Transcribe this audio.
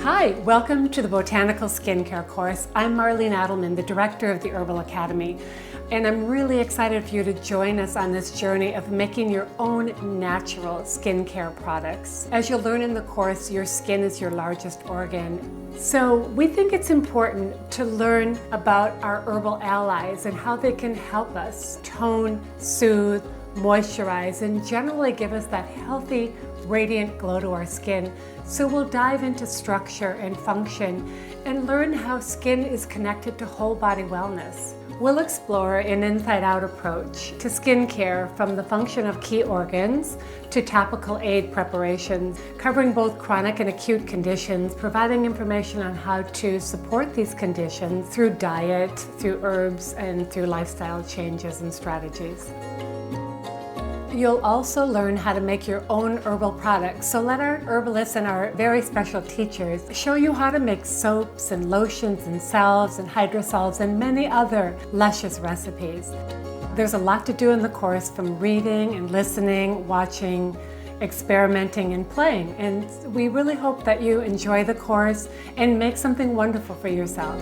Hi, welcome to the Botanical Skincare course. I'm Marlene Adelman, the director of the Herbal Academy, and I'm really excited for you to join us on this journey of making your own natural skincare products. As you'll learn in the course, your skin is your largest organ. So we think it's important to learn about our herbal allies and how they can help us tone, soothe, moisturize, and generally give us that healthy, radiant glow to our skin. So we'll dive into structure and function and learn how skin is connected to whole body wellness. We'll explore an inside-out approach to skincare, from the function of key organs to topical aid preparations, covering both chronic and acute conditions, providing information on how to support these conditions through diet, through herbs, and through lifestyle changes and strategies. You'll also learn how to make your own herbal products. So let our herbalists and our very special teachers show you how to make soaps and lotions and salves and hydrosols and many other luscious recipes. There's a lot to do in the course, from reading and listening, watching, experimenting, and playing. And we really hope that you enjoy the course and make something wonderful for yourself.